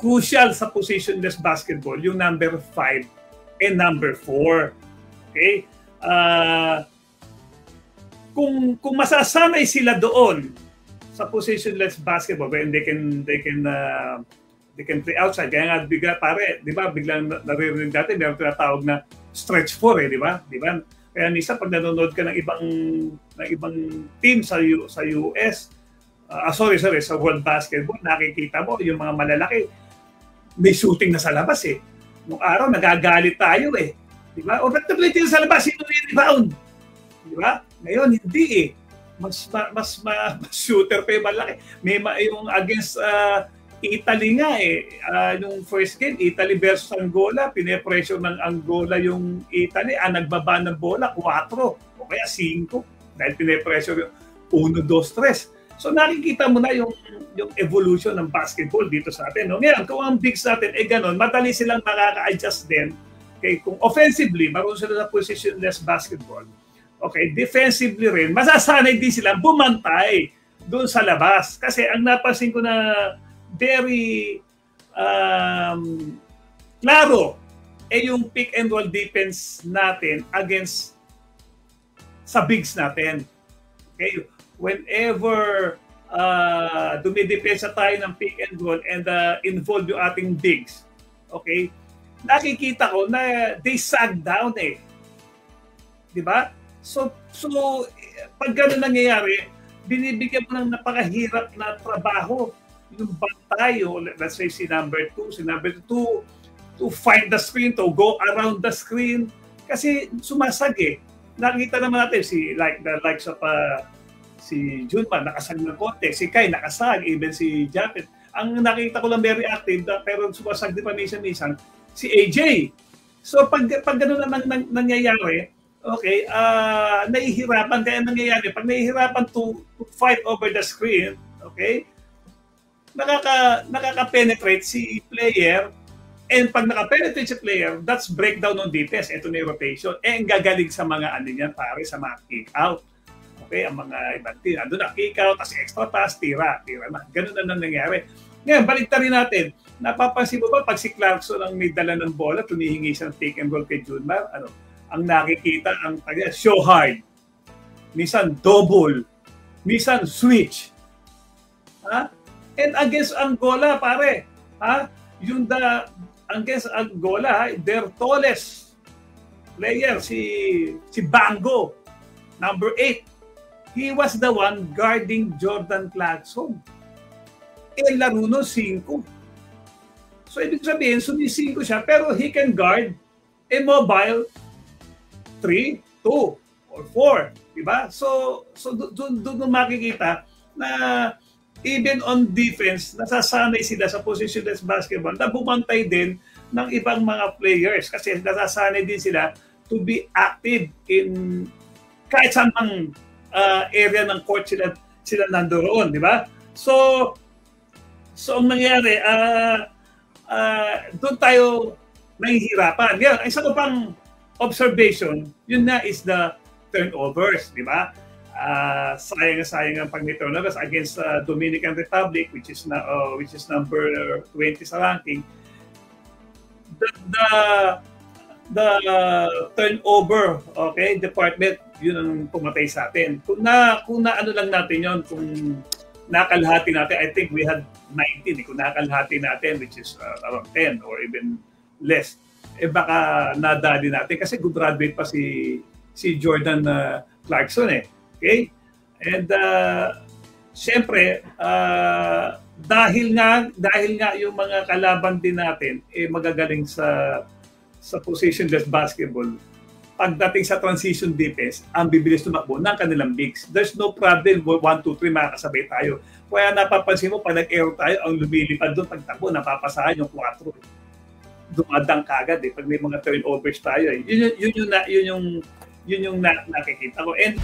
crucial sa positionless basketball, yung number 5 and number 4. Okay? Kung masasanay sila doon sa positionless basketball, when they can play outside. Kaya nga bigla pare, 'di ba? Biglang naririnig natin meron tinatawag na stretch 4 'di ba? 'Di ba? Kaya minsan pag nanonood ka ng ibang team sa US, sa World Basketball, nakikita mo yung mga malalaki may shooting na sa labas eh. Nung araw nagagalit tayo eh. 'Di ba? O ba't na-play sa labas, sino rebound? 'Di ba? Ngayon hindi eh. Mas shooter pa yung malaki. Yung against Italy nga eh. Yung first game, Italy versus Angola, pine-pressure ng Angola yung Italy. Nagbaba ng bola, 4 o kaya 5. Dahil pine-pressure yung 1, 2, 3. So nakikita mo na yung evolution ng basketball dito sa atin. No? Ngayon, kung ang bigs natin ganun, madali silang makaka-adjust din. Okay, kung offensively, marunong sila sa positionless basketball. Okay, defensively rin, masasanay din silang bumantay doon sa labas. Kasi ang napansin ko na very klaro yung pick and roll defense natin against sa bigs natin. Okay? Whenever dumidepensa tayo ng pick and roll and involve yung ating bigs, okay? Nakikita ko na they sag down eh. Di ba? So pag gano'n nangyayari, binibigyan mo ng napakahirap na trabaho yung bantay, let's say si number 2 to find the screen, to go around the screen kasi sumasag eh. Nakita naman natin si likes of si Junman nakasag ng konti, si Kai nakasag, even si Japet. Ang nakita ko lang very active pero sumasag din pa minsan si AJ. So pag gano'n naman nangyayari, okay, nahihirapan. Kaya nangyayari, pag nahihirapan to fight over the screen, okay, nakaka-penetrate si player, and pag naka-penetrate si player, that's breakdown ng defense. Ito na yung rotation. Ang gagaling sa mga niyan, pare, sa mga kick-out. Okay, ang mga ibang team, ando na, kick-out, kasi extra pass, tira na. Ganun na nangyayari. Ngayon, baliktarin natin. Napapansin mo ba, pag si Clarkson ang may dala ng bola, tumihingi siya ng take and roll kay Junmar, ang nakikita, ang show hard, minsan double, minsan switch. And against Angola, pare, against Angola, their tallest player, si Bango, number 8, he was the one guarding Jordan Clarkson. Laro no 5. So, ibig sabihin, sumi-5 siya, pero he can guard a mobile 3, 2, or 4, diba? So doon makikita na even on defense, nasasanay sila sa positionless basketball na bumantay din ng ibang mga players kasi nasasanay din sila to be active in kahit saan mang area ng court sila nandoon, diba? So ang nangyayari, doon tayo nahihirapan. Ngayon, isa ko pang observation, yun na is the turnovers, di ba? Sayang ang pag-turnovers against Dominican Republic, which is number 20 sa ranking. The turnover, okay, department, yun ang pumatay sa atin. Kung ano lang natin yun, kung nakalahati natin, I think we had 19. Kung nakalahati natin, which is around 10 or even less, baka nadali natin kasi graduate pa si Jordan Clarkson eh. Okay? And siyempre, dahil nga yung mga kalaban din natin magagaling sa positionless basketball, pagdating sa transition defense, ang bibilis tumakbo ng kanilang bigs. There's no problem, 1, 2, 3, makakasabay tayo. Kaya napapansin mo, pag nag-aero tayo, ang lumilipad doon, pagtakbo, napapasahan yung 4. Dumadang kagad pag may mga turnovers tayo. Yun yung nakikita ko. And